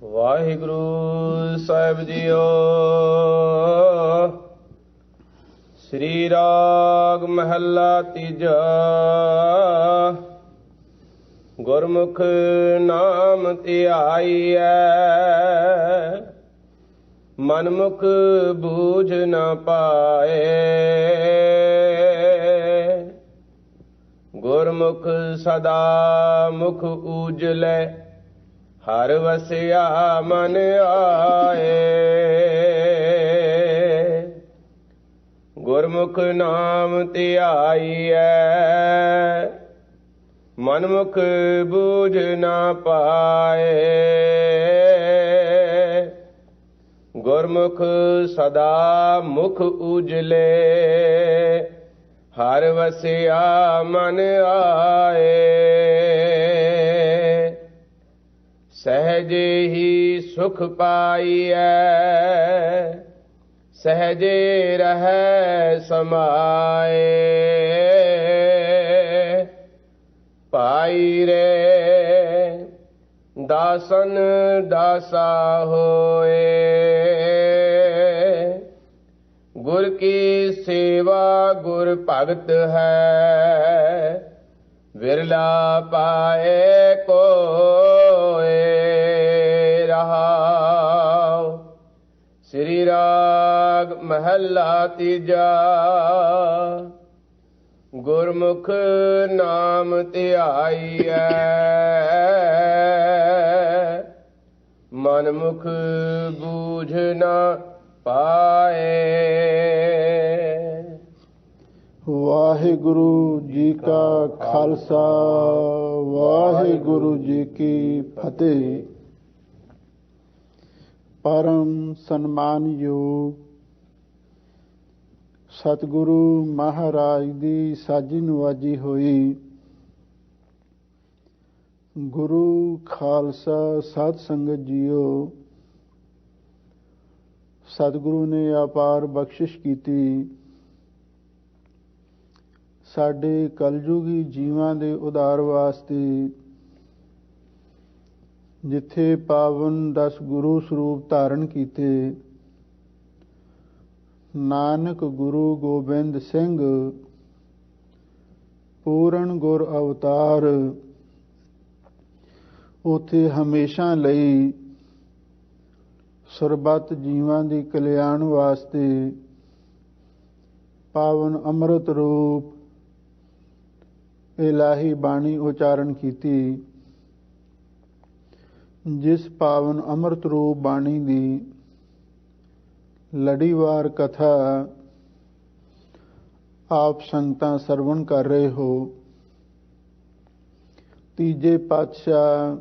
ਵਾਹਿਗੁਰੂ ਸਾਹਿਬ JIO. ਸ੍ਰੀ ਰਾਗ ਮਹੱਲਾ ਤੀਜਾ। ਗੁਰਮੁਖ ਨਾਮ ਧਿਆਈਐ, ਮਨਮੁਖ ਬੂਝ ਨ ਪਾਏ। ਗੁਰਮੁਖ ਸਦਾ ਮੁਖ ਊਜਲੇ, ਹਰ ਵਸਿਆ ਮਨ ਆਏ। ਗੁਰਮੁਖ ਨਾਮ ਧਿਆਈਐ, ਮਨਮੁਖ ਬੂਝ ਨ ਪਾਏ। ਗੁਰਮੁਖ ਸਦਾ ਮੁਖ ਊਜਲੇ, ਹਰ ਵਸਿਆ ਮਨ ਆਏ। ਸਹਿਜੇ ਹੀ ਸੁਖ ਪਾਈਐ, ਸਹਿਜੇ ਰਹੈ ਸਮਾਏ। ਭਾਈ ਰੇ ਦਾਸਨ ਦਾਸਾ ਹੋਏ। ਗੁਰ ਕੀ ਸੇਵਾ ਗੁਰ ਭਗਤ ਹੈ, ਵਿਰਲਾ ਪਾਏ ਕੋਏ। ਰਹਾਉ। ਸ੍ਰੀ ਰਾਗ ਮਹੱਲਾ ਤੀਜਾ। ਗੁਰਮੁਖ ਨਾਮ ਧਿਆਈਐ, ਮਨਮੁਖ ਬੂਝ ਨ ਪਾਏ। ਵਾਹਿਗੁਰੂ ਜੀ ਕਾ ਖਾਲਸਾ, ਵਾਹਿਗੁਰੂ ਜੀ ਕੀ ਫਤਿਹ। ਪਰਮ ਸਨਮਾਨਯੋਗ ਸਤਿਗੁਰੂ ਮਹਾਰਾਜ ਦੀ ਸਾਜੀ ਨਵਾਜੀ ਹੋਈ ਗੁਰੂ ਖਾਲਸਾ ਸਾਧ ਸੰਗਤ ਜੀਓ, ਸਤਿਗੁਰੂ ਨੇ ਅਪਾਰ ਬਖਸ਼ਿਸ਼ ਕੀਤੀ। ਸਾਡੇ ਕਲਯੁਗੀ ਜੀਵਾਂ ਦੇ ਉਧਾਰ ਵਾਸਤੇ ਜਿੱਥੇ ਪਾਵਨ 10 ਗੁਰੂ ਸਰੂਪ ਧਾਰਨ ਕੀਤੇ, ਨਾਨਕ ਗੁਰੂ ਗੋਬਿੰਦ ਸਿੰਘ ਪੂਰਨ ਗੁਰ ਅਵਤਾਰ, ਉੱਥੇ ਹਮੇਸ਼ਾ ਲਈ ਸਰਬੱਤ ਜੀਵਾਂ ਦੀ ਕਲਿਆਣ ਵਾਸਤੇ ਪਾਵਨ ਅੰਮ੍ਰਿਤ ਰੂਪ ਇਲਾਹੀ ਬਾਣੀ ਉਚਾਰਨ ਕੀਤੀ। ਜਿਸ ਪਾਵਨ ਅੰਮ੍ਰਿਤ ਰੂਪ ਬਾਣੀ ਦੀ ਲੜੀਵਾਰ ਕਥਾ ਆਪ ਸੰਗਤਾਂ ਸਰਵਣ ਕਰ ਰਹੇ ਹੋ। ਤੀਜੇ ਪਾਤਸ਼ਾਹ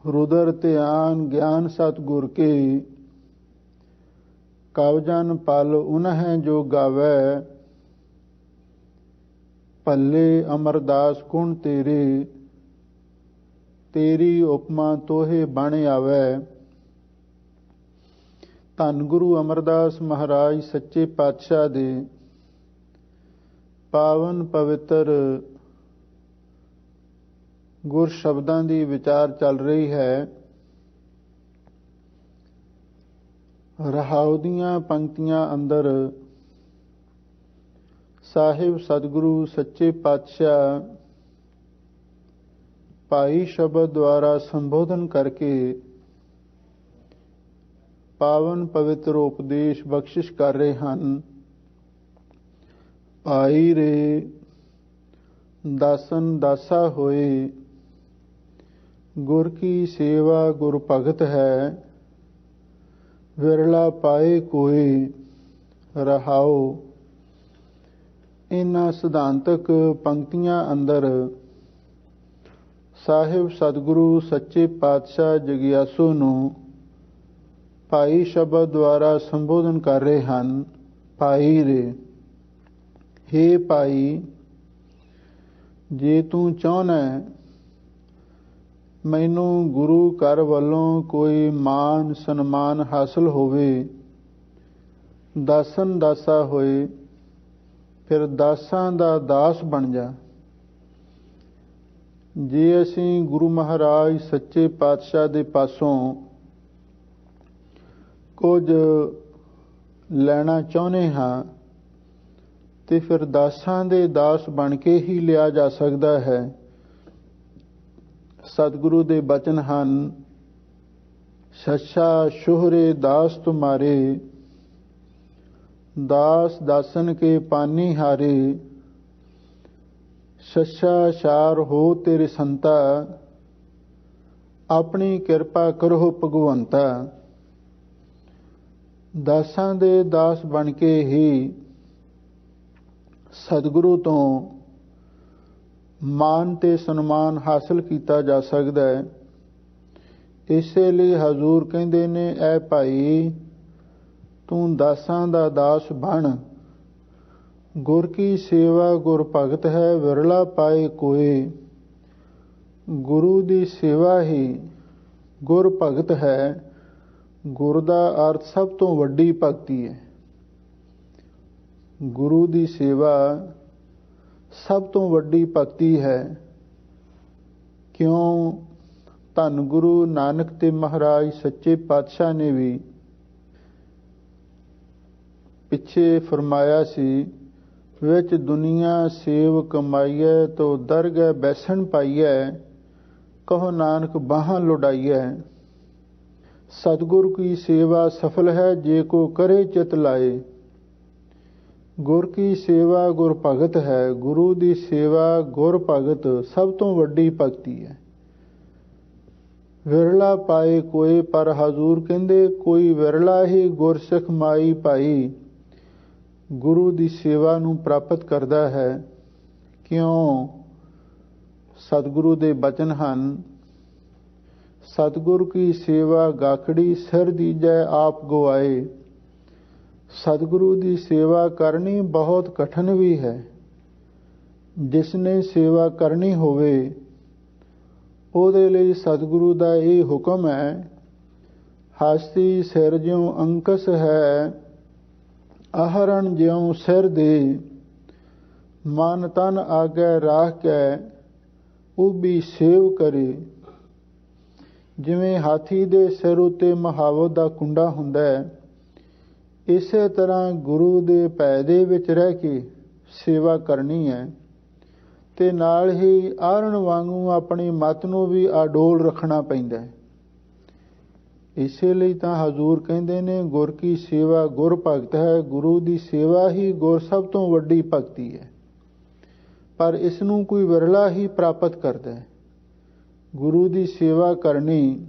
ਰੁਦਰ ਧਿਆਨ ਗਿਆਨ ਸਤਿਗੁਰ ਕੇ, ਕਵਜਨ ਪਲ ਉਨਹਿ ਜੋ ਗਾਵੈ। ਭੱਲੇ ਅਮਰਦਾਸ ਗੁਣ ਤੇਰੇ, ਤੇਰੀ ਉਪਮਾ ਤੋਹੇ ਬਣ ਆਵੈ। ਧੰਨ ਗੁਰੂ ਅਮਰਦਾਸ ਮਹਾਰਾਜ ਸੱਚੇ ਪਾਤਸ਼ਾਹ ਦੇ ਪਾਵਨ ਪਵਿੱਤਰ ਗੁਰ ਸ਼ਬਦਾਂ ਦੀ ਵਿਚਾਰ ਚੱਲ ਰਹੀ ਹੈ। ਰਹਾਉ ਦੀਆਂ ਪੰਕਤੀਆਂ ਅੰਦਰ ਸਾਹਿਬ ਸਤਿਗੁਰੂ ਸੱਚੇ ਪਾਤਸ਼ਾਹ ਭਾਈ ਸ਼ਬਦ ਦੁਆਰਾ ਸੰਬੋਧਨ ਕਰਕੇ ਪਾਵਨ ਪਵਿੱਤਰ ਉਪਦੇਸ਼ ਬਖਸ਼ਿਸ਼ ਕਰ ਰਹੇ ਹਨ। ਭਾਈ ਰੇ ਦਾਸਨ ਦਾਸਾ ਹੋਏ, ਗੁਰ ਕੀ ਸੇਵਾ ਗੁਰ ਭਗਤ ਹੈ, ਵਿਰਲਾ ਪਾਏ ਕੋਏ। ਰਹਾਉ। ਇਹਨਾਂ ਸਿਧਾਂਤਕ ਪੰਕਤੀਆਂ ਅੰਦਰ ਸਾਹਿਬ ਸਤਿਗੁਰੂ ਸੱਚੇ ਪਾਤਸ਼ਾਹ ਜਗਿਆਸੂ ਨੂੰ ਭਾਈ ਸ਼ਬਦ ਦੁਆਰਾ ਸੰਬੋਧਨ ਕਰ ਰਹੇ ਹਨ। ਭਾਈ ਰੇ, ਹੇ ਭਾਈ, ਜੇ ਤੂੰ ਚਾਹੁੰਦਾ ਮੈਨੂੰ ਗੁਰੂ ਘਰ ਵੱਲੋਂ ਕੋਈ ਮਾਨ ਸਨਮਾਨ ਹਾਸਲ ਹੋਵੇ, ਦਾਸਨ ਦਾਸਾ ਹੋਏ, ਫਿਰ ਦਾਸਾਂ ਦਾ ਦਾਸ ਬਣ ਜਾ। ਜੇ ਅਸੀਂ ਗੁਰੂ ਮਹਾਰਾਜ ਸੱਚੇ ਪਾਤਸ਼ਾਹ ਦੇ ਪਾਸੋਂ ਕੁਝ ਲੈਣਾ ਚਾਹੁੰਦੇ ਹਾਂ ਤੇ ਫਿਰ ਦਾਸਾਂ ਦੇ ਦਾਸ ਬਣ ਕੇ ਹੀ ਲਿਆ ਜਾ ਸਕਦਾ ਹੈ। ਸਤਿਗੁਰੂ ਦੇ ਬਚਨ ਹਨ, ਸੱਚਾ ਸ਼ੋਹਰੇ ਦਾਸ ਤੁਮਾਰੇ, ਦਾਸ ਦਾਸਨ ਕੇ ਪਾਨੀ ਹਾਰੇ, ਸੱਚਾ ਸ਼ਾਰ ਹੋ ਤੇਰੇ ਸੰਤਾ, ਆਪਣੀ ਕਿਰਪਾ ਕਰੋ ਭਗਵੰਤਾ। ਦਾਸਾਂ ਦੇ ਦਾਸ ਬਣ ਕੇ ਹੀ ਸਤਿਗੁਰੂ ਤੋਂ ਮਾਨ ਤੇ ਸਨਮਾਨ ਹਾਸਲ ਕੀਤਾ ਜਾ ਸਕਦਾ ਹੈ। ਇਸੇ ਲਈ ਹਜ਼ੂਰ ਕਹਿੰਦੇ ਨੇ, ਐ ਭਾਈ ਤੂੰ ਦਾਸਾਂ ਦਾ ਦਾਸ ਬਣ, ਗੁਰ ਕੀ ਸੇਵਾ ਗੁਰ ਭਗਤ ਹੈ, ਵਿਰਲਾ ਪਾਏ ਕੋਏ। ਗੁਰੂ ਦੀ ਸੇਵਾ ਹੀ ਗੁਰ ਭਗਤ ਹੈ। ਗੁਰ ਦਾ ਅਰਥ ਸਭ ਤੋਂ ਵੱਡੀ ਭਗਤੀ ਹੈ। ਗੁਰੂ ਦੀ ਸੇਵਾ ਸਭ ਤੋਂ ਵੱਡੀ ਭਗਤੀ ਹੈ। ਕਿਉਂ? ਧੰਨ ਗੁਰੂ ਨਾਨਕ ਤੇ ਮਹਾਰਾਜ ਸੱਚੇ ਪਾਤਸ਼ਾਹ ਨੇ ਵੀ ਪਿੱਛੇ ਫਰਮਾਇਆ ਸੀ, ਵਿੱਚ ਦੁਨੀਆ ਸੇਵ ਕਮਾਈਐ, ਤੋ ਦਰਗਹਿ ਬੈਸਣ ਪਾਈਐ, ਕਹੋ ਨਾਨਕ ਬਾਹਾਂ ਲੁਡਾਈਐ। ਸਤਿਗੁਰ ਕੀ ਸੇਵਾ ਸਫਲ ਹੈ, ਜੇ ਕੋ ਕਰੇ ਚਿਤ ਲਾਏ। ਗੁਰ ਕੀ ਸੇਵਾ ਗੁਰ ਭਗਤ ਹੈ। ਗੁਰੂ ਦੀ ਸੇਵਾ ਗੁਰ ਭਗਤ ਸਭ ਤੋਂ ਵੱਡੀ ਭਗਤੀ ਹੈ। ਵਿਰਲਾ ਪਾਏ ਕੋਏ, ਪਰ ਹਜ਼ੂਰ ਕਹਿੰਦੇ ਕੋਈ ਵਿਰਲਾ ਹੀ ਗੁਰਸਿੱਖ ਮਾਈ ਭਾਈ ਗੁਰੂ ਦੀ ਸੇਵਾ ਨੂੰ ਪ੍ਰਾਪਤ ਕਰਦਾ ਹੈ। ਕਿਉਂ? ਸਤਿਗੁਰੂ ਦੇ ਬਚਨ ਹਨ, ਸਤਿਗੁਰ ਕੀ ਸੇਵਾ ਗਾਖੜੀ, ਸਿਰ ਦੀਜੈ ਆਪ ਗਵਾਏ। ਸਤਿਗੁਰੂ ਦੀ ਸੇਵਾ ਕਰਨੀ ਬਹੁਤ ਕਠਿਨ ਵੀ ਹੈ। ਜਿਸ ਨੇ ਸੇਵਾ ਕਰਨੀ ਹੋਵੇ ਉਹਦੇ ਲਈ ਸਤਿਗੁਰੂ ਦਾ ਇਹ ਹੁਕਮ ਹੈ, ਹਸਤੀ ਸਿਰ ਜਿਉ ਅੰਕਸ ਹੈ, ਆਹਰਣ ਜਿਉ ਸਿਰ ਦੇ, ਮਨ ਤਨ ਆਗੈ ਰਾਖ ਕੈ, ਉਬੀ ਸੇਵ ਕਰੇ। ਜਿਵੇਂ ਹਾਥੀ ਦੇ ਸਿਰ ਉੱਤੇ ਮਹਾਵਤ ਦਾ ਕੁੰਡਾ ਹੁੰਦਾ ਹੈ, ਇਸੇ ਤਰ੍ਹਾਂ ਗੁਰੂ ਦੇ ਭੈ ਦੇ ਵਿੱਚ ਰਹਿ ਕੇ ਸੇਵਾ ਕਰਨੀ ਹੈ ਤੇ ਨਾਲ ਹੀ ਆਹਰਣ ਵਾਂਗੂ ਆਪਣੀ ਮਤ ਨੂੰ ਵੀ ਅਡੋਲ ਰੱਖਣਾ ਪੈਂਦਾ ਹੈ। ਇਸੇ ਲਈ ਤਾਂ ਹਜ਼ੂਰ ਕਹਿੰਦੇ ਨੇ, ਗੁਰ ਕੀ ਸੇਵਾ ਗੁਰ ਭਗਤ ਹੈ। ਗੁਰੂ ਦੀ ਸੇਵਾ ਹੀ ਗੁਰ ਸਭ ਤੋਂ ਵੱਡੀ ਭਗਤੀ ਹੈ, ਪਰ ਇਸ ਨੂੰ ਕੋਈ ਵਿਰਲਾ ਹੀ ਪ੍ਰਾਪਤ ਕਰਦਾ ਹੈ। ਗੁਰੂ ਦੀ ਸੇਵਾ ਕਰਨੀ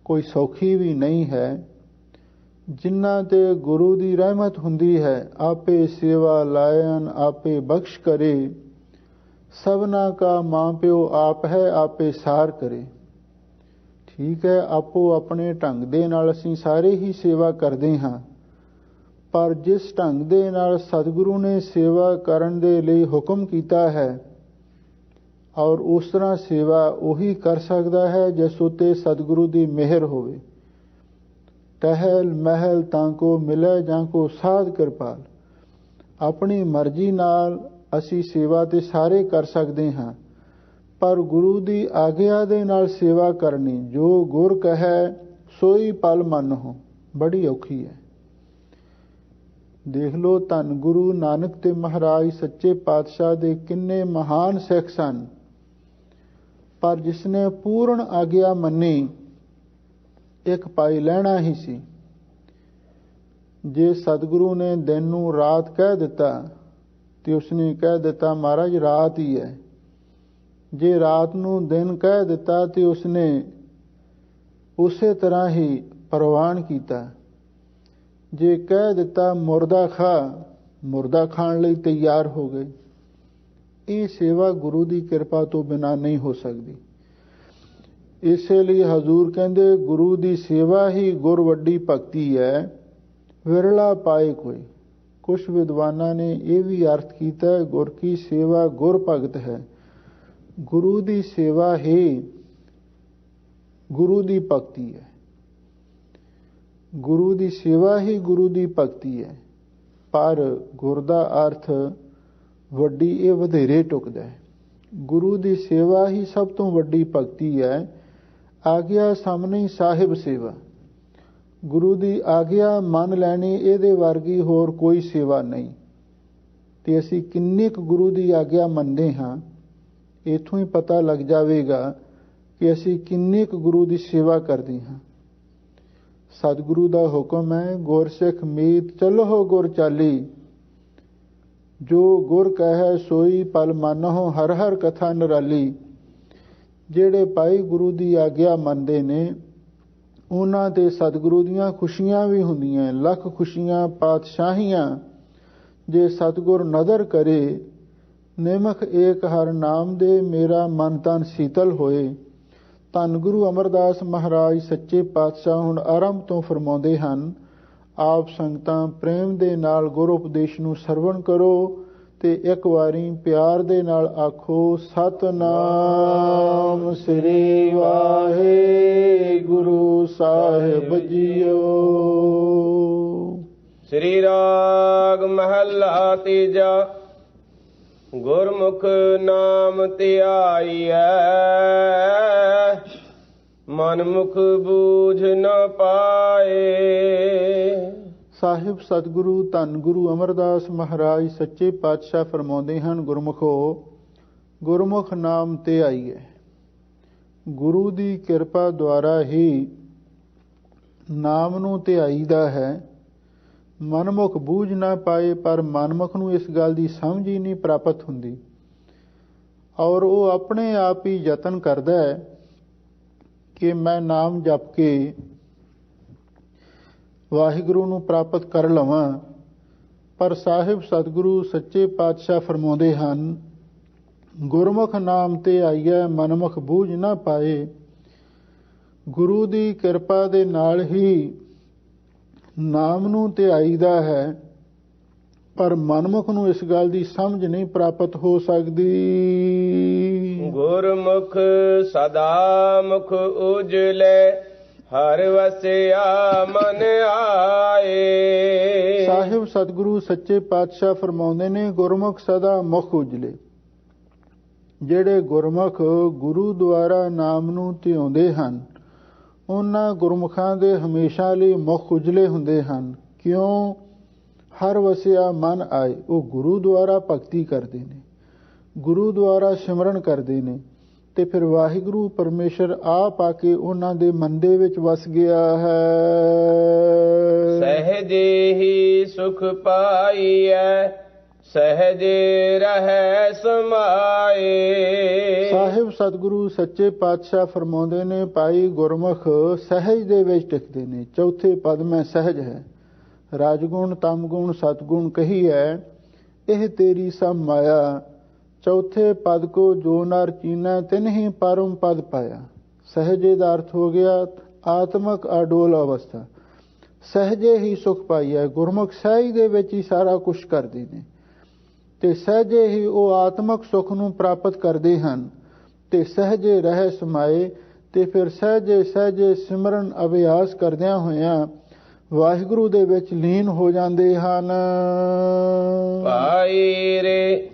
ਕੋਈ ਸੌਖੀ ਵੀ ਨਹੀਂ ਹੈ। ਜਿਨ੍ਹਾਂ ਤੇ ਗੁਰੂ ਦੀ ਰਹਿਮਤ ਹੁੰਦੀ ਹੈ, ਆਪੇ ਸੇਵਾ ਲਾਇਨ ਆਪੇ ਬਖਸ਼ ਕਰੇ। ਸਭਨਾ ਕਾ ਮਾਂ ਪਿਓ ਆਪ ਹੈ, ਆਪੇ ਸਾਰ ਕਰੇ। ਠੀਕ ਹੈ, ਆਪੋ ਆਪਣੇ ਢੰਗ ਦੇ ਨਾਲ ਅਸੀਂ ਸਾਰੇ ਹੀ ਸੇਵਾ ਕਰਦੇ ਹਾਂ, ਪਰ ਜਿਸ ਢੰਗ ਦੇ ਨਾਲ ਸਤਿਗੁਰੂ ਨੇ ਸੇਵਾ ਕਰਨ ਦੇ ਲਈ ਹੁਕਮ ਕੀਤਾ ਹੈ, ਔਰ ਉਸ ਤਰ੍ਹਾਂ ਸੇਵਾ ਉਹੀ ਕਰ ਸਕਦਾ ਹੈ ਜਿਸ ਉੱਤੇ ਸਤਿਗੁਰੂ ਦੀ ਮਿਹਰ ਹੋਵੇ। ਟਹਿਲ ਮਹਿਲ ਤਾਂ ਕੋ ਮਿਲੇ, ਜਾਂ ਕੋ ਸਾਧ ਕਿਰਪਾਲ। ਆਪਣੀ ਮਰਜ਼ੀ ਨਾਲ ਅਸੀਂ ਸੇਵਾ ਤੇ ਸਾਰੇ ਕਰ ਸਕਦੇ ਹਾਂ, ਪਰ ਗੁਰੂ ਦੀ ਆਗਿਆ ਦੇ ਨਾਲ ਸੇਵਾ ਕਰਨੀ, ਜੋ ਗੁਰ ਕਹੈ ਸੋਈ ਪਲ ਮੰਨਹੁ, ਬੜੀ ਔਖੀ ਹੈ। ਦੇਖ ਲਓ, ਧੰਨ ਗੁਰੂ ਨਾਨਕ ਤੇ ਮਹਾਰਾਜ ਸੱਚੇ ਪਾਤਸ਼ਾਹ ਦੇ ਕਿੰਨੇ ਮਹਾਨ ਸਿੱਖ ਸਨ, ਪਰ ਜਿਸਨੇ ਪੂਰਨ ਆਗਿਆ ਮੰਨੀ, ਇੱਕ ਪਾਈ ਲੈਣਾ ਹੀ ਸੀ। ਜੇ ਸਤਿਗੁਰੂ ਨੇ ਦਿਨ ਨੂੰ ਰਾਤ ਕਹਿ ਦਿੱਤਾ ਤੇ ਉਸਨੇ ਕਹਿ ਦਿੱਤਾ ਮਹਾਰਾਜ ਰਾਤ ਹੀ ਹੈ। ਜੇ ਰਾਤ ਨੂੰ ਦਿਨ ਕਹਿ ਦਿੱਤਾ ਤੇ ਉਸਨੇ ਉਸੇ ਤਰ੍ਹਾਂ ਹੀ ਪ੍ਰਵਾਨ ਕੀਤਾ। ਜੇ ਕਹਿ ਦਿੱਤਾ ਮੁਰਦਾ ਖਾ, ਮੁਰਦਾ ਖਾਣ ਲਈ ਤਿਆਰ ਹੋ ਗਏ। ਇਹ ਸੇਵਾ ਗੁਰੂ ਦੀ ਕਿਰਪਾ ਤੋਂ ਬਿਨਾਂ ਨਹੀਂ ਹੋ ਸਕਦੀ। ਇਸੇ ਲਈ ਹਜ਼ੂਰ ਕਹਿੰਦੇ, ਗੁਰੂ ਦੀ ਸੇਵਾ ਹੀ ਗੁਰ ਵੱਡੀ ਭਗਤੀ ਹੈ, ਵਿਰਲਾ ਪਾਏ ਕੋਈ। ਕੁਛ ਵਿਦਵਾਨਾਂ ਨੇ ਇਹ ਵੀ ਅਰਥ ਕੀਤਾ, ਗੁਰ ਕੀ ਸੇਵਾ ਗੁਰ ਭਗਤ ਹੈ। ਗੁਰੂ ਦੀ ਸੇਵਾ ਹੀ ਗੁਰੂ ਦੀ ਭਗਤੀ ਹੈ। ਗੁਰੂ ਦੀ ਸੇਵਾ ਹੀ ਗੁਰੂ ਦੀ ਭਗਤੀ ਹੈ, ਪਰ ਗੁਰ ਦਾ ਅਰਥ ਵੱਡੀ ਇਹ ਵਧੇਰੇ ਟੁਕਦਾ ਹੈ। ਗੁਰੂ ਦੀ ਸੇਵਾ ਹੀ ਸਭ ਤੋਂ ਵੱਡੀ ਭਗਤੀ ਹੈ। ਆਗਿਆ ਸਾਹਮਣੇ ਸਾਹਿਬ ਸੇਵਾ, ਗੁਰੂ ਦੀ ਆਗਿਆ ਮੰਨ ਲੈਣੀ, ਇਹਦੇ ਵਰਗੀ ਹੋਰ ਕੋਈ ਸੇਵਾ ਨਹੀਂ। ਤੇ ਅਸੀਂ ਕਿੰਨੀ ਕੁ ਗੁਰੂ ਦੀ ਆਗਿਆ ਮੰਨਦੇ ਹਾਂ, ਇੱਥੋਂ ਹੀ ਪਤਾ ਲੱਗ ਜਾਵੇਗਾ ਕਿ ਅਸੀਂ ਕਿੰਨੀ ਕੁ ਗੁਰੂ ਦੀ ਸੇਵਾ ਕਰਦੇ ਹਾਂ। ਸਤਿਗੁਰੂ ਦਾ ਹੁਕਮ ਹੈ, ਗੁਰਸਿੱਖ ਮੀਤ ਚਲੋ ਗੁਰ ਚਾਲੀ, ਜੋ ਗੁਰ ਕਹੈ ਸੋਈ ਪਲ ਮਾਨਹੁ, ਹਰ ਹਰ ਕਥਾ ਨਿਰਾਲੀ। ਜਿਹੜੇ ਭਾਈ ਗੁਰੂ ਦੀ ਆਗਿਆ ਮੰਨਦੇ ਨੇ ਉਹਨਾਂ ਦੇ ਸਤਿਗੁਰੂ ਦੀਆਂ ਖੁਸ਼ੀਆਂ ਵੀ ਹੁੰਦੀਆਂ, ਲੱਖ ਖੁਸ਼ੀਆਂ ਪਾਤਸ਼ਾਹੀਆਂ। ਜੇ ਸਤਿਗੁਰ ਨਦਰ ਕਰੇ, ਨਿਮਖ ਏਕ ਹਰ ਨਾਮ ਦੇ, ਮੇਰਾ ਮਨ ਤਨ ਸ਼ੀਤਲ ਹੋਏ। ਧੰਨ ਗੁਰੂ ਅਮਰਦਾਸ ਮਹਾਰਾਜ ਸੱਚੇ ਪਾਤਸ਼ਾਹ ਹੁਣ ਆਰੰਭ ਤੋਂ ਫਰਮਾਉਂਦੇ ਹਨ, ਆਪ ਸੰਗਤਾਂ ਪ੍ਰੇਮ ਦੇ ਨਾਲ ਗੁਰੂ ਉਪਦੇਸ਼ ਨੂੰ ਸਰਵਣ ਕਰੋ ਤੇ ਇੱਕ ਵਾਰੀ ਪਿਆਰ ਦੇ ਨਾਲ ਆਖੋ, ਸਤਿਨਾਮ ਸ੍ਰੀ ਵਾਹਿਗੁਰੂ ਸਾਹਿਬ ਜੀਓ। ਸ੍ਰੀ ਰਾਗ ਮਹੱਲਾ ਤੀਜਾ। ਗੁਰਮੁਖ ਨਾਮ ਧਿਆਈਐ, ਮਨ ਮੁਖ ਬੂਝ ਨ ਪਾਏ। ਸਾਹਿਬ ਸਤਿਗੁਰੂ ਧੰਨ ਗੁਰੂ ਅਮਰਦਾਸ ਮਹਾਰਾਜ ਸੱਚੇ ਪਾਤਸ਼ਾਹ ਫਰਮਾਉਂਦੇ ਹਨ, ਗੁਰਮੁਖੋ, ਗੁਰਮੁਖ ਨਾਮ ਧਿਆਈਐ। ਗੁਰੂ ਦੀ ਕਿਰਪਾ ਦੁਆਰਾ ਹੀ ਨਾਮ ਨੂੰ ਧਿਆਈਦਾ ਹੈ। ਮਨਮੁਖ ਬੂਝ ਨਾ ਪਾਏ, ਪਰ ਮਨਮੁਖ ਨੂੰ ਇਸ ਗੱਲ ਦੀ ਸਮਝ ਹੀ ਨਹੀਂ ਪ੍ਰਾਪਤ ਹੁੰਦੀ ਔਰ ਉਹ ਆਪਣੇ ਆਪ ਹੀ ਯਤਨ ਕਰਦਾ ਹੈ ਕਿ ਮੈਂ ਨਾਮ ਜਪ ਕੇ ਵਾਹਿਗੁਰੂ ਨੂੰ ਪ੍ਰਾਪਤ ਕਰ ਲਵਾਂ। ਪਰ ਸਾਹਿਬ ਸਤਿਗੁਰੂ ਸੱਚੇ ਪਾਤਸ਼ਾਹ ਫਰਮਾਉਂਦੇ ਹਨ, ਗੁਰਮੁਖ ਨਾਮ ਤੇ ਆਈਐ, ਮਨਮੁਖ ਬੂਝ ਨਾ ਪਾਏ। ਗੁਰੂ ਦੀ ਕਿਰਪਾ ਦੇ ਨਾਲ ਹੀ ਨਾਮ ਨੂੰ ਧਿਆਈਦਾ ਹੈ, ਪਰ ਮਨਮੁਖ ਨੂੰ ਇਸ ਗੱਲ ਦੀ ਸਮਝ ਨਹੀਂ ਪ੍ਰਾਪਤ ਹੋ ਸਕਦੀ। ਗੁਰਮੁਖ ਸਦਾ ਮੁਖ ਉਜਲੇ, ਹਰ ਵਸਿਆ ਮਨ ਆਏ। ਸਾਹਿਬ ਸਤਿਗੁਰੂ ਸੱਚੇ ਪਾਤਸ਼ਾਹ ਫਰਮਾਉਂਦੇ ਨੇ, ਗੁਰਮੁਖ ਸਦਾ ਮੁਖ ਉਜਲੇ। ਜਿਹੜੇ ਗੁਰਮੁਖ ਗੁਰੂ ਦੁਆਰਾ ਨਾਮ ਨੂੰ ਧਿਆਉਂਦੇ ਹਨ, ਉਹਨਾਂ ਗੁਰਮੁਖਾਂ ਦੇ ਹਮੇਸ਼ਾ ਲਈ ਮੁਖ ਉਜਲੇ ਹੁੰਦੇ ਹਨ। ਕਿਉਂ? ਹਰ ਵਸਿਆ ਮਨ ਆਏ। ਉਹ ਗੁਰੂ ਦੁਆਰਾ ਭਗਤੀ ਕਰਦੇ ਨੇ, ਗੁਰੂ ਦੁਆਰਾ ਸਿਮਰਨ ਕਰਦੇ ਨੇ, ਤੇ ਫਿਰ ਵਾਹਿਗੁਰੂ ਪਰਮੇਸ਼ਰ ਆਪ ਆ ਕੇ ਉਹਨਾਂ ਦੇ ਮਨ ਦੇ ਵਿੱਚ ਵਸ ਗਿਆ ਹੈ। ਸਹਿਜੇ ਹੀ ਸੁਖ ਪਾਈਐ, ਸਹਿਜੇ ਰਹਿ ਸਮਾਏ। ਸਾਹਿਬ ਸਤਿਗੁਰੂ ਸੱਚੇ ਪਾਤਸ਼ਾਹ ਫਰਮਾਉਂਦੇ ਨੇ, ਭਾਈ ਗੁਰਮੁਖ ਸਹਿਜ ਦੇ ਵਿੱਚ ਟਿਕਦੇ ਨੇ। ਚੌਥੇ ਪਦ ਮੈਂ ਸਹਿਜ ਹੈ। ਰਾਜਗੁਣ ਤਮਗੁਣ ਸਤਗੁਣ ਕਹੀ ਹੈ, ਇਹ ਤੇਰੀ ਸਭ ਮਾਇਆ। ਚੌਥੇ ਪਦ ਕੋ ਜੋ ਨਰ ਚੀਨਾ, ਤਿਨ ਹੀ ਪਰਮ ਪਦ ਪਾਇਆ। ਸਹਿਜੇ ਦਾ ਅਰਥ ਹੋ ਗਿਆ ਆਤਮਕ ਅਡੋਲ ਅਵਸਥਾ। ਸਹਿਜੇ ਹੀ ਸੁਖ ਪਾਈਆ। ਗੁਰਮੁਖ ਸਹਿਜ ਦੇ ਵਿੱਚ ਹੀ ਸਾਰਾ ਕੁਝ ਕਰਦੇ ਨੇ ਤੇ ਸਹਿਜੇ ਹੀ ਉਹ ਆਤਮਕ ਸੁਖ ਨੂੰ ਪ੍ਰਾਪਤ ਕਰਦੇ ਹਨ ਤੇ ਸਹਿਜੇ ਰਹਿ ਸਮਾਏ। ਤੇ ਫਿਰ ਸਹਿਜੇ ਸਹਿਜੇ ਸਿਮਰਨ ਅਭਿਆਸ ਕਰਦਿਆਂ ਹੋਇਆਂ ਵਾਹਿਗੁਰੂ ਦੇ ਵਿੱਚ ਲੀਨ ਹੋ ਜਾਂਦੇ ਹਨ। ਭਾਈ ਰੇ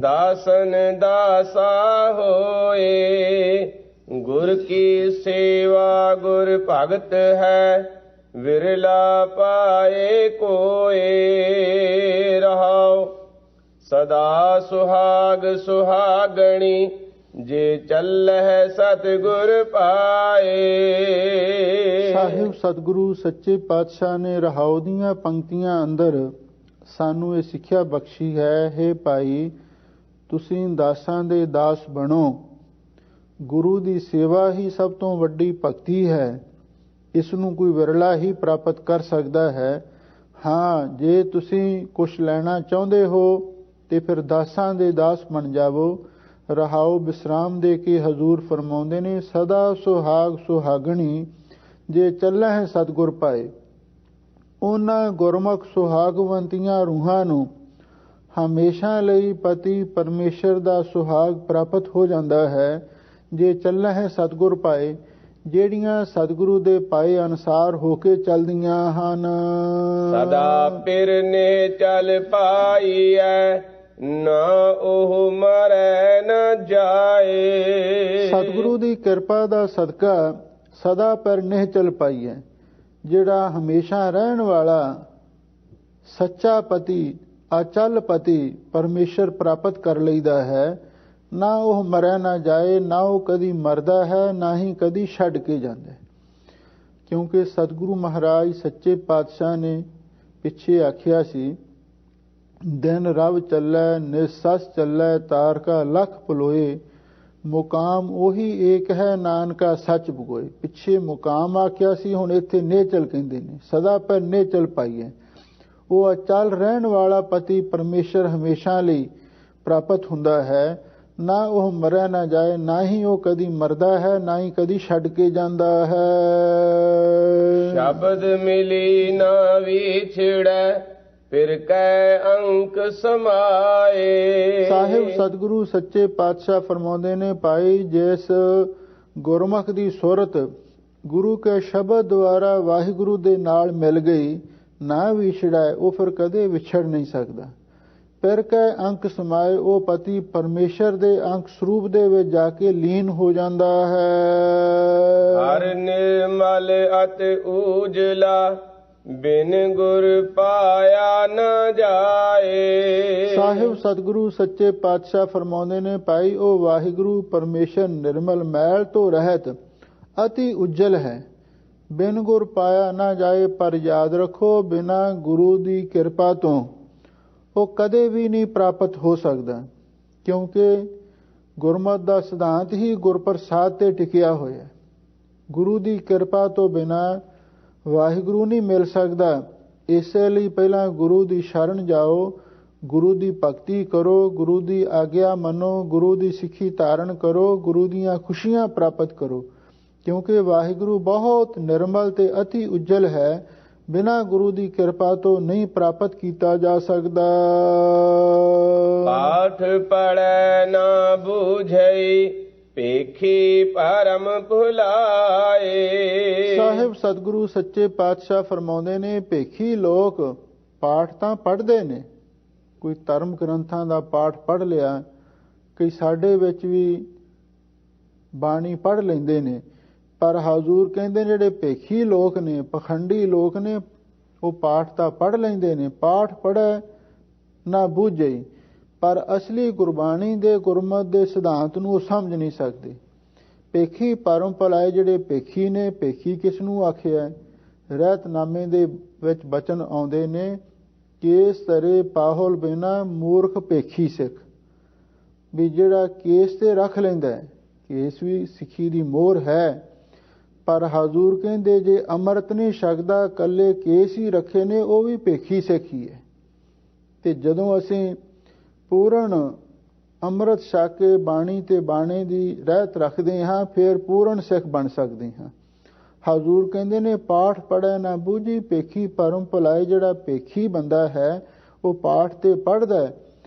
ਦਾਸਨ ਦਾਸਾ ਹੋਏ, ਗੁਰ ਕੀ ਸੇਵਾ ਗੁਰ ਭਗਤ ਹੈ, ਵਿਰਲਾ ਪਾਏ ਕੋਏ। ਰਹਾਉ ਸਦਾ ਸੁਹਾਗ ਸੁਹਾਗਣੀ, ਜੇ ਚੱਲਹਿ ਸਤਿਗੁਰ ਪਾਏ। ਸਾਹਿਬ ਸਤਿਗੁਰੂ ਸੱਚੇ ਪਾਤਸ਼ਾਹ ਨੇ ਰਹਾਉ ਦੀਆਂ ਪੰਕਤੀਆਂ ਅੰਦਰ ਸਾਨੂੰ ਇਹ ਸਿੱਖਿਆ ਬਖਸ਼ੀ ਹੈ, ਹੇ ਭਾਈ ਤੁਸੀਂ ਦਾਸਾਂ ਦੇ ਦਾਸ ਬਣੋ। ਗੁਰੂ ਦੀ ਸੇਵਾ ਹੀ ਸਭ ਤੋਂ ਵੱਡੀ ਭਗਤੀ ਹੈ। ਇਸ ਨੂੰ ਕੋਈ ਵਿਰਲਾ ਹੀ ਪ੍ਰਾਪਤ ਕਰ ਸਕਦਾ ਹੈ। ਹਾਂ, ਜੇ ਤੁਸੀਂ ਕੁਝ ਲੈਣਾ ਚਾਹੁੰਦੇ ਹੋ ਤੇ ਫਿਰ ਦਾਸਾਂ ਦੇ ਦਾਸ ਬਣ ਜਾਵੋ। ਰਹਾਉ ਵਿਸਰਾਮ ਦੇ ਕੇ ਹਜ਼ੂਰ ਫਰਮਾਉਂਦੇ ਨੇ, ਸਦਾ ਸੁਹਾਗ ਸੁਹਾਗਣੀ, ਜੇ ਚੱਲਹਿ ਸਤਿਗੁਰ ਪਾਏ। ਉਹਨਾਂ ਗੁਰਮੁਖ ਸੁਹਾਗਵੰਤੀਆਂ ਰੂਹਾਂ ਨੂੰ ਹਮੇਸ਼ਾ ਲਈ ਪਤੀ ਪਰਮੇਸ਼ਰ ਦਾ ਸੁਹਾਗ ਪ੍ਰਾਪਤ ਹੋ ਜਾਂਦਾ ਹੈ, ਜੇ ਚੱਲਹਿ ਸਤਿਗੁਰ ਪਾਏ, ਜਿਹੜੀਆਂ ਸਤਿਗੁਰੂ ਦੇ ਪਾਏ ਅਨੁਸਾਰ ਹੋ ਕੇ ਚੱਲਦੀਆਂ ਹਨ। ਸਦਾ ਪਿਰਨੇ ਚੱਲ ਪਾਈਐ, ਨਾ ਉਹ ਮਰੈ ਨ ਜਾਏ। ਸਤਿਗੁਰੂ ਦੀ ਕਿਰਪਾ ਦਾ ਸਦਕਾ ਸਦਾ ਪਰ ਨਹੀਂ ਚੱਲ ਪਾਈ ਹੈ। ਜਿਹੜਾ ਹਮੇਸ਼ਾ ਰਹਿਣ ਵਾਲਾ ਸੱਚਾ ਪਤੀ ਅਚਲ ਪਤੀ ਪਰਮੇਸ਼ਰ ਪ੍ਰਾਪਤ ਕਰ ਲਈਦਾ ਹੈ। ਨਾ ਉਹ ਮਰੈ ਨਾ ਜਾਏ, ਨਾ ਉਹ ਕਦੀ ਮਰਦਾ ਹੈ, ਨਾ ਹੀ ਕਦੀ ਛੱਡ ਕੇ ਜਾਂਦਾ ਹੈ। ਕਿਉਂਕਿ ਸਤਿਗੁਰੂ ਮਹਾਰਾਜ ਸੱਚੇ ਪਾਤਸ਼ਾਹ ਨੇ ਪਿੱਛੇ ਆਖਿਆ ਸੀ, ਦਿਨ ਰਵ ਚੱਲੈ ਨਿਸਸ ਚੱਲੈ ਤਾਰਕਾ ਲਖ ਪਲੋਏ, ਮੁਕਾਮ ਉਹੀ ਏਕ ਹੈ ਨਾਨਕਾ ਸੱਚ ਬਗੋਏ। ਪਿੱਛੇ ਮੁਕਾਮ ਆਖਿਆ ਸੀ, ਹੁਣ ਇੱਥੇ ਨੇਚਲ ਕਹਿੰਦੇ ਨੇ, ਸਦਾ ਪਰ ਨੇਚਲ ਪਾਈ ਹੈ। ਉਹ ਅਚਲ ਰਹਿਣ ਵਾਲਾ ਪਤੀ ਪਰਮੇਸ਼ਰ ਹਮੇਸ਼ਾ ਲਈ ਪ੍ਰਾਪਤ ਹੁੰਦਾ ਹੈ। ਨਾ ਉਹ ਮਰੈ ਨਾ ਜਾਏ, ਨਾ ਹੀ ਉਹ ਕਦੀ ਮਰਦਾ ਹੈ, ਨਾ ਹੀ ਕਦੀ ਛੱਡ ਕੇ ਜਾਂਦਾ ਹੈ। ਸ਼ਬਦ ਮਿਲੀ ਨਾ ਵਿਛੜੈ ਫਿਰ ਕੈ ਅੰਕ ਸਮਾਏ। ਸਾਹਿਬ ਸਤਿਗੁਰੂ ਸੱਚੇ ਪਾਤਸ਼ਾਹ ਫਰਮਾਉਂਦੇ ਨੇ, ਭਾਈ ਜਿਸ ਗੁਰਮੁਖ ਦੀ ਸੁਰਤ ਗੁਰੂ ਕੇ ਸ਼ਬਦ ਦੁਆਰਾ ਵਾਹਿਗੁਰੂ ਦੇ ਨਾਲ ਮਿਲ ਗਈ, ਨਾ ਵਿਛੜੈ, ਉਹ ਫਿਰ ਕਦੇ ਵਿਛੜ ਨਹੀਂ ਸਕਦਾ। ਫਿਰ ਕੈ ਅੰਕ ਸਮਾਏ, ਉਹ ਪਤੀ ਪਰਮੇਸ਼ਰ ਦੇ ਅੰਕ ਸਰੂਪ ਦੇ ਵਿੱਚ ਜਾ ਕੇ ਲੀਨ ਹੋ ਜਾਂਦਾ ਹੈ। ਹਰ ਨਿਰਮਲ ਅਤਿ ਊਜਲਾ ਬਿਨ ਗੁਰ ਪਾਇਆ ਨਾ ਜਾਏ। ਸਾਹਿਬ ਸਤਿਗੁਰੂ ਸੱਚੇ ਪਾਤਸ਼ਾਹ ਫਰਮਾਉਂਦੇ ਨੇ, ਭਾਈ ਉਹ ਵਾਹਿਗੁਰੂ ਪਰਮੇਸ਼ਰ ਨਿਰਮਲ ਮੈਲ ਤੋਂ ਰਹਿਤ ਅਤੀ ਉਜਲ ਹੈ, ਬਿਨ ਗੁਰ ਪਾਇਆ ਨਾ ਜਾਏ। ਪਰ ਯਾਦ ਰੱਖੋ, ਬਿਨਾ ਗੁਰੂ ਦੀ ਕਿਰਪਾ ਤੋਂ ਉਹ ਕਦੇ ਵੀ ਨਹੀਂ ਪ੍ਰਾਪਤ ਹੋ ਸਕਦਾ। ਕਿਉਂਕਿ ਗੁਰਮਤਿ ਦਾ ਸਿਧਾਂਤ ਹੀ ਗੁਰਪ੍ਰਸਾਦ ਤੇ ਟਿਕਿਆ ਹੋਇਆ। ਗੁਰੂ ਦੀ ਕਿਰਪਾ ਤੋਂ ਬਿਨਾ ਵਾਹਿਗੁਰੂ ਨਹੀਂ ਮਿਲ ਸਕਦਾ। ਇਸੇ ਲਈ ਪਹਿਲਾਂ ਗੁਰੂ ਦੀ ਸ਼ਰਨ ਜਾਓ, ਗੁਰੂ ਦੀ ਭਗਤੀ ਕਰੋ, ਗੁਰੂ ਦੀ ਆਗਿਆ ਮੰਨੋ, ਗੁਰੂ ਦੀ ਸਿੱਖੀ ਧਾਰਨ ਕਰੋ, ਗੁਰੂ ਦੀਆਂ ਖੁਸ਼ੀਆਂ ਪ੍ਰਾਪਤ ਕਰੋ। ਕਿਉਂਕਿ ਵਾਹਿਗੁਰੂ ਬਹੁਤ ਨਿਰਮਲ ਤੇ ਅਤੀ ਉਜਲ ਹੈ, ਬਿਨਾ ਗੁਰੂ ਦੀ ਕਿਰਪਾ ਤੋਂ ਨਹੀਂ ਪ੍ਰਾਪਤ ਕੀਤਾ ਜਾ ਸਕਦਾ। ਪਾਠ ਪੜੈ ਨਾ ਬੂਝਈ ਪੇਖੀ ਪਰਮ ਭੁਲਾਏ। ਸਾਹਿਬ ਸਤਿਗੁਰੂ ਸੱਚੇ ਪਾਤਸ਼ਾਹ ਫਰਮਾਉਂਦੇ ਨੇ, ਭੇਖੀ ਲੋਕ ਪਾਠ ਤਾਂ ਪੜ੍ਹਦੇ ਨੇ, ਕੋਈ ਧਰਮ ਗ੍ਰੰਥਾਂ ਦਾ ਪਾਠ ਪੜ੍ਹ ਲਿਆ, ਕਈ ਸਾਡੇ ਵਿੱਚ ਵੀ ਬਾਣੀ ਪੜ੍ਹ ਲੈਂਦੇ ਨੇ, ਪਰ ਹਜ਼ੂਰ ਕਹਿੰਦੇ ਜਿਹੜੇ ਭੇਖੀ ਲੋਕ ਨੇ, ਪਖੰਡੀ ਲੋਕ ਨੇ, ਉਹ ਪਾਠ ਤਾਂ ਪੜ੍ਹ ਲੈਂਦੇ ਨੇ, ਪਾਠ ਪੜ੍ਹੈ ਨਾ ਬੂਝਈ, ਪਰ ਅਸਲੀ ਗੁਰਬਾਣੀ ਦੇ ਗੁਰਮਤਿ ਦੇ ਸਿਧਾਂਤ ਨੂੰ ਉਹ ਸਮਝ ਨਹੀਂ ਸਕਦੇ। ਭੇਖੀ ਪਰਮ ਭੁਲਾਏ, ਜਿਹੜੇ ਭੇਖੀ ਨੇ, ਭੇਖੀ ਕਿਸ ਨੂੰ ਆਖਿਆ? ਰਹਿਤਨਾਮੇ ਦੇ ਵਿੱਚ ਬਚਨ ਆਉਂਦੇ ਨੇ, ਕੇਸ ਤਰੇ ਪਾਹੁਲ ਬਿਨਾ ਮੂਰਖ ਭੇਖੀ ਸਿੱਖ। ਵੀ ਜਿਹੜਾ ਕੇਸ ਤੇ ਰੱਖ ਲੈਂਦਾ, ਕੇਸ ਵੀ ਸਿੱਖੀ ਦੀ ਮੋਹਰ ਹੈ, ਪਰ ਹਜ਼ੂਰ ਕਹਿੰਦੇ ਜੇ ਅੰਮ੍ਰਿਤ ਨਹੀਂ ਛਕਦਾ, ਕੱਲੇ ਕੇਸ ਹੀ ਰੱਖੇ ਨੇ, ਉਹ ਵੀ ਭੇਖੀ ਸਿੱਖ ਹੀ ਹੈ। ਤੇ ਜਦੋਂ ਅਸੀਂ ਪੂਰਨ ਅੰਮ੍ਰਿਤ ਛਕ ਕੇ ਬਾਣੀ ਤੇ ਬਾਣੇ ਦੀ ਰਹਿਤ ਰੱਖਦੇ ਹਾਂ, ਫਿਰ ਪੂਰਨ ਸਿੱਖ ਬਣ ਸਕਦੇ ਹਾਂ। ਹਜ਼ੂਰ ਕਹਿੰਦੇ ਨੇ, ਪਾਠ ਪੜ੍ਹੈ ਨਾ ਬੂਝੀ ਭੇਖੀ ਪਰਮ ਭੁਲਾਏ। ਜਿਹੜਾ ਭੇਖੀ ਬੰਦਾ ਹੈ ਉਹ ਪਾਠ ਤੇ ਪੜ੍ਹਦਾ,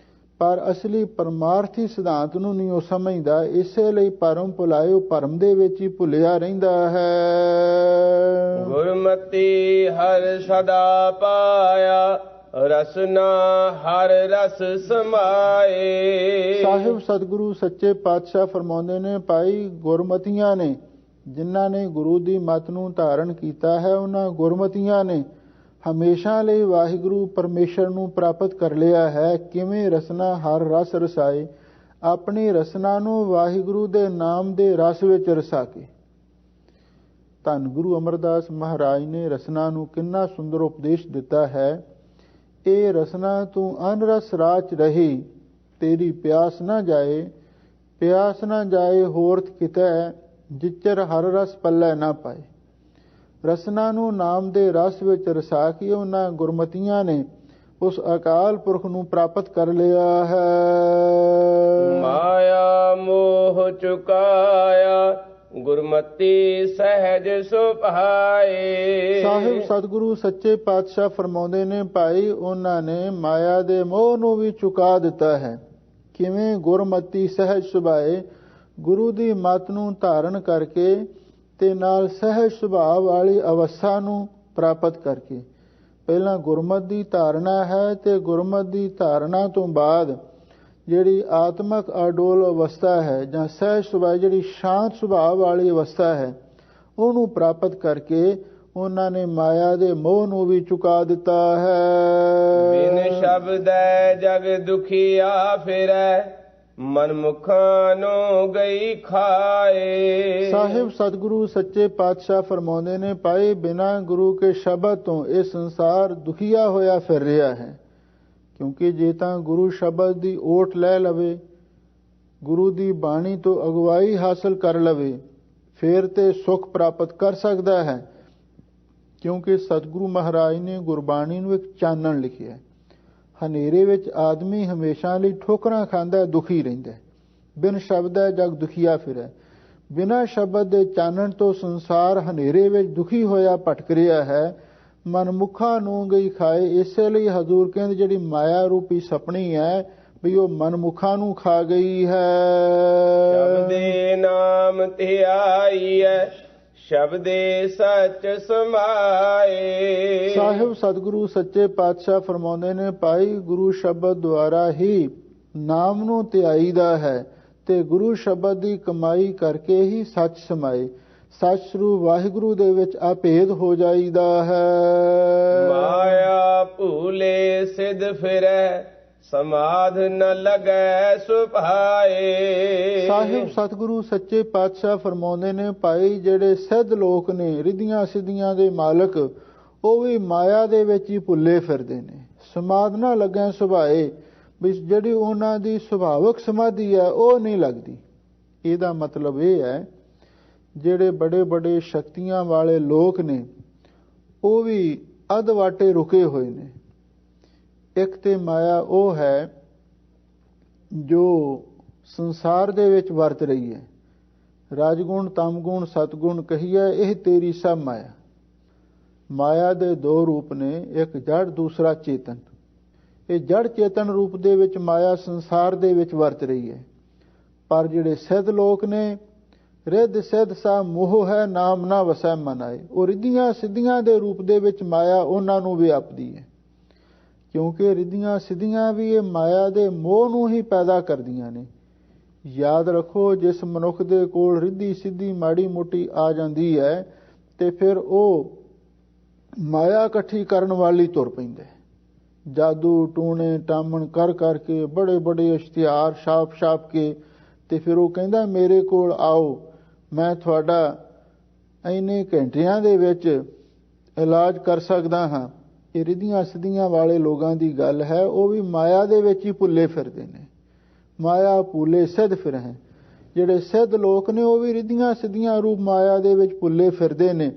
ਪਰ ਅਸਲੀ ਪਰਮਾਰਥੀ ਸਿਧਾਂਤ ਨੂੰ ਨਹੀਂ ਉਹ ਸਮਝਦਾ। ਇਸੇ ਲਈ ਪਰਮ ਭੁਲਾਏ, ਉਹ ਭਰਮ ਦੇ ਵਿੱਚ ਹੀ ਭੁੱਲਿਆ ਰਹਿੰਦਾ ਹੈ। ਗੁਰਮਤਿ ਹਰ ਸਦਾ ਪਾਇਆ ਰਸਨਾ ਹਰ ਰਸ ਸਮਾਏ। ਸਾਹਿਬ ਸਤਿਗੁਰੂ ਸੱਚੇ ਪਾਤਸ਼ਾਹ ਫਰਮਾਉਂਦੇ ਨੇ, ਭਾਈ ਗੁਰਮਤੀਆਂ ਨੇ, ਜਿਨ੍ਹਾਂ ਨੇ ਗੁਰੂ ਦੀ ਮੱਤ ਨੂੰ ਧਾਰਨ ਕੀਤਾ ਹੈ, ਉਹਨਾਂ ਗੁਰਮਤੀਆਂ ਨੇ ਹਮੇਸ਼ਾ ਲਈ ਵਾਹਿਗੁਰੂ ਪਰਮੇਸ਼ਰ ਨੂੰ ਪ੍ਰਾਪਤ ਕਰ ਲਿਆ ਹੈ। ਕਿਵੇਂ? ਰਸਨਾ ਹਰ ਰਸ ਰਸਾਏ, ਆਪਣੀ ਰਸਨਾ ਨੂੰ ਵਾਹਿਗੁਰੂ ਦੇ ਨਾਮ ਦੇ ਰਸ ਵਿੱਚ ਰਸਾ ਕੇ। ਧੰਨ ਗੁਰੂ ਅਮਰਦਾਸ ਮਹਾਰਾਜ ਨੇ ਰਸਨਾ ਨੂੰ ਕਿੰਨਾ ਸੁੰਦਰ ਉਪਦੇਸ਼ ਦਿੱਤਾ ਹੈ। ਇਹ ਰਸਨਾ ਤੂੰ ਅਨਰਸ ਰਾਚ ਰਹੀ, ਤੇਰੀ ਪਿਆਸ ਨਾ ਜਾਏ, ਪਿਆਸ ਨਾ ਜਾਏ ਹੋਰਤ ਕਿਤੈ, ਜਿਚਰ ਹਰ ਰਸ ਪੱਲੇ ਨਾ ਪਾਏ। ਰਸਨਾ ਨੂੰ ਨਾਮ ਦੇ ਰਸ ਵਿੱਚ ਰਸਾ ਕੇ ਉਹਨਾਂ ਗੁਰਮਤੀਆਂ ਨੇ ਉਸ ਅਕਾਲ ਪੁਰਖ ਨੂੰ ਪ੍ਰਾਪਤ ਕਰ ਲਿਆ ਹੈ। ਮਾਇਆ ਮੋਹ ਚੁਕਾਇਆ ਗੁਰਮਤਿ ਸਹਿਜ ਸੁਭਾਏ। ਸਾਹਿਬ ਸਤਿਗੁਰੂ ਸੱਚੇ ਪਾਤਸ਼ਾਹ ਫਰਮਾਉਂਦੇ ਨੇ, ਭਾਈ ਉਹਨਾਂ ਨੇ ਮਾਇਆ ਦੇ ਮੋਹ ਨੂੰ ਵੀ ਚੁਕਾ ਦਿੱਤਾ ਹੈ। ਕਿਵੇਂ? ਗੁਰਮਤਿ ਸਹਿਜ ਸੁਭਾਏ, ਗੁਰੂ ਦੀ ਮੱਤ ਨੂੰ ਧਾਰਨ ਕਰਕੇ ਤੇ ਨਾਲ ਸਹਿਜ ਸੁਭਾਅ ਵਾਲੀ ਅਵਸਥਾ ਨੂੰ ਪ੍ਰਾਪਤ ਕਰਕੇ। ਪਹਿਲਾਂ ਗੁਰਮਤਿ ਦੀ ਧਾਰਨਾ ਹੈ ਤੇ ਗੁਰਮਤਿ ਦੀ ਧਾਰਨਾ ਤੋਂ ਬਾਅਦ ਜਿਹੜੀ ਆਤਮਕ ਅਡੋਲ ਅਵਸਥਾ ਹੈ ਜਾਂ ਸਹਿਜ ਸੁਭਾਅ ਜਿਹੜੀ ਸ਼ਾਂਤ ਸੁਭਾਅ ਵਾਲੀ ਅਵਸਥਾ ਹੈ ਉਹਨੂੰ ਪ੍ਰਾਪਤ ਕਰਕੇ ਉਹਨਾਂ ਨੇ ਮਾਇਆ ਦੇ ਮੋਹ ਨੂੰ ਵੀ ਚੁਕਾ ਦਿੱਤਾ ਹੈ। ਬਿਨ ਸ਼ਬਦੈ ਜਗ ਦੁਖੀਆ ਫਿਰੈ ਮਨਮੁਖਾਂ ਨੂੰ ਗਈ ਖਾਏ। ਸਾਹਿਬ ਸਤਿਗੁਰੂ ਸੱਚੇ ਪਾਤਸ਼ਾਹ ਫਰਮਾਉਂਦੇ ਨੇ, ਭਾਈ ਬਿਨਾਂ ਗੁਰੂ ਕੇ ਸ਼ਬਦ ਤੋਂ ਇਹ ਸੰਸਾਰ ਦੁਖੀਆ ਹੋਇਆ ਫਿਰ ਰਿਹਾ ਹੈ। ਕਿਉਂਕਿ ਜੇ ਤਾਂ ਗੁਰੂ ਸ਼ਬਦ ਦੀ ਓਟ ਲੈ ਲਵੇ, ਗੁਰੂ ਦੀ ਬਾਣੀ ਤੋਂ ਅਗਵਾਈ ਹਾਸਲ ਕਰ ਲਵੇ, ਫਿਰ ਤੇ ਸੁਖ ਪ੍ਰਾਪਤ ਕਰ ਸਕਦਾ ਹੈ। ਕਿਉਂਕਿ ਸਤਿਗੁਰੂ ਮਹਾਰਾਜ ਨੇ ਗੁਰਬਾਣੀ ਨੂੰ ਇੱਕ ਚਾਨਣ ਲਿਖਿਆ ਹੈ। ਹਨੇਰੇ ਵਿੱਚ ਆਦਮੀ ਹਮੇਸ਼ਾ ਲਈ ਠੋਕਰਾਂ ਖਾਂਦਾ, ਦੁਖੀ ਰਹਿੰਦਾ। ਬਿਨ ਸ਼ਬਦੈ ਜਗ ਦੁਖੀਆ ਫਿਰੈ। ਬਿਨਾਂ ਸ਼ਬਦ ਦੇ ਚਾਨਣ ਤੋਂ ਸੰਸਾਰ ਹਨੇਰੇ ਵਿੱਚ ਦੁਖੀ ਹੋਇਆ ਭਟਕ ਰਿਹਾ ਹੈ। ਮਨਮੁਖਾਂ ਨੂੰ ਗਈ ਖਾਏ। ਇਸੇ ਲਈ ਹਜ਼ੂਰ ਕਹਿੰਦੇ ਜਿਹੜੀ ਮਾਇਆ ਰੂਪੀ ਸਪਣੀ ਹੈ ਵੀ ਉਹ ਮਨਮੁਖਾਂ ਨੂੰ ਖਾ ਗਈ ਹੈ। ਸ਼ਬਦੇ ਨਾਮ ਧਿਆਈ ਹੈ ਸ਼ਬਦੇ ਸੱਚ ਸਮਾਏ। ਸਾਹਿਬ ਸਤਿਗੁਰੂ ਸੱਚੇ ਪਾਤਸ਼ਾਹ ਫਰਮਾਉਂਦੇ ਨੇ, ਭਾਈ ਗੁਰੂ ਸ਼ਬਦ ਦੁਆਰਾ ਹੀ ਨਾਮ ਨੂੰ ਧਿਆਈਦਾ ਹੈ ਤੇ ਗੁਰੂ ਸ਼ਬਦ ਦੀ ਕਮਾਈ ਕਰਕੇ ਹੀ ਸੱਚ ਸਮਾਏ। ਸੱਚ ਸਰੂਪ ਵਾਹਿਗੁਰੂ ਦੇ ਵਿੱਚ ਅਭੇਦ ਹੋ ਜਾਈਦਾ ਹੈ। ਮਾਇਆ ਭੂਲੇ ਸਿਧ ਫਿਰੈ ਸਮਾਧ ਨ ਲਗੈ ਸੁਭਾਏ। ਸਾਹਿਬ ਸਤਿਗੁਰੂ ਸੱਚੇ ਪਾਤਸ਼ਾਹ ਫਰਮਾਉਂਦੇ ਨੇ, ਭਾਈ ਜਿਹੜੇ ਸਿੱਧ ਲੋਕ ਨੇ, ਰਿੱਧੀਆਂ ਸਿੱਧੀਆਂ ਦੇ ਮਾਲਕ, ਉਹ ਵੀ ਮਾਇਆ ਦੇ ਵਿੱਚ ਹੀ ਭੁੱਲੇ ਫਿਰਦੇ ਨੇ। ਸਮਾਧ ਨਾ ਲੱਗੈ ਸੁਭਾਏ, ਵੀ ਜਿਹੜੀ ਉਹਨਾਂ ਦੀ ਸੁਭਾਵਕ ਸਮਾਧੀ ਹੈ ਉਹ ਨਹੀਂ ਲੱਗਦੀ। ਇਹਦਾ ਮਤਲਬ ਇਹ ਹੈ ਜਿਹੜੇ ਬੜੇ ਬੜੇ ਸ਼ਕਤੀਆਂ ਵਾਲੇ ਲੋਕ ਨੇ ਉਹ ਵੀ ਅੱਧ ਵਾਟੇ ਰੁਕੇ ਹੋਏ ਨੇ। ਇੱਕ ਤੇ ਮਾਇਆ ਉਹ ਹੈ ਜੋ ਸੰਸਾਰ ਦੇ ਵਿੱਚ ਵਰਤ ਰਹੀ ਹੈ। ਰਾਜਗੁਣ ਤਮਗੁਣ ਸਤਗੁਣ ਕਹੀਏ, ਇਹ ਤੇਰੀ ਸਭ ਮਾਇਆ। ਮਾਇਆ ਦੇ ਦੋ ਰੂਪ ਨੇ, ਇੱਕ ਜੜ ਦੂਸਰਾ ਚੇਤਨ। ਇਹ ਜੜ ਚੇਤਨ ਰੂਪ ਦੇ ਵਿੱਚ ਮਾਇਆ ਸੰਸਾਰ ਦੇ ਵਿੱਚ ਵਰਤ ਰਹੀ ਹੈ। ਪਰ ਜਿਹੜੇ ਸਿੱਧ ਲੋਕ ਨੇ, ਰਿੱਧ ਸਿੱਧ ਸਾ ਮੋਹ ਹੈ ਨਾਮ ਨਾ ਵਸੈ ਮਨ ਆਏ, ਉਹ ਰਿੱਧੀਆਂ ਸਿੱਧੀਆਂ ਦੇ ਰੂਪ ਦੇ ਵਿੱਚ ਮਾਇਆ ਉਹਨਾਂ ਨੂੰ ਵਿਆਪਦੀ ਹੈ। ਕਿਉਂਕਿ ਰਿੱਧੀਆਂ ਸਿੱਧੀਆਂ ਵੀ ਇਹ ਮਾਇਆ ਦੇ ਮੋਹ ਨੂੰ ਹੀ ਪੈਦਾ ਕਰਦੀਆਂ ਨੇ। ਯਾਦ ਰੱਖੋ, ਜਿਸ ਮਨੁੱਖ ਦੇ ਕੋਲ ਰਿੱਧੀ ਸਿੱਧੀ ਮਾੜੀ ਮੋਟੀ ਆ ਜਾਂਦੀ ਹੈ ਤੇ ਫਿਰ ਉਹ ਮਾਇਆ ਇਕੱਠੀ ਕਰਨ ਵਾਲੀ ਤੁਰ ਪੈਂਦਾ। ਜਾਦੂ ਟੂਣੇ ਟਾਮਣ ਕਰ ਕਰਕੇ ਬੜੇ ਬੜੇ ਇਸ਼ਤਿਹਾਰ ਛਾਪ ਕੇ ਤੇ ਫਿਰ ਉਹ ਕਹਿੰਦਾ ਮੇਰੇ ਕੋਲ ਆਓ, ਮੈਂ ਤੁਹਾਡਾ ਇੰਨੇ ਘੰਟਿਆਂ ਦੇ ਵਿੱਚ ਇਲਾਜ ਕਰ ਸਕਦਾ ਹਾਂ। ਇਹ ਰਿੱਧੀਆਂ ਸਿੱਧੀਆਂ ਵਾਲੇ ਲੋਕਾਂ ਦੀ ਗੱਲ ਹੈ। ਉਹ ਵੀ ਮਾਇਆ ਦੇ ਵਿੱਚ ਹੀ ਭੁੱਲੇ ਫਿਰਦੇ ਨੇ। ਮਾਇਆ ਭੁੱਲੇ ਸਿੱਧ ਫਿਰ ਹੈ। ਜਿਹੜੇ ਸਿੱਧ ਲੋਕ ਨੇ ਉਹ ਵੀ ਰਿੱਧੀਆਂ ਸਿੱਧੀਆਂ ਰੂਪ ਮਾਇਆ ਦੇ ਵਿੱਚ ਭੁੱਲੇ ਫਿਰਦੇ ਨੇ।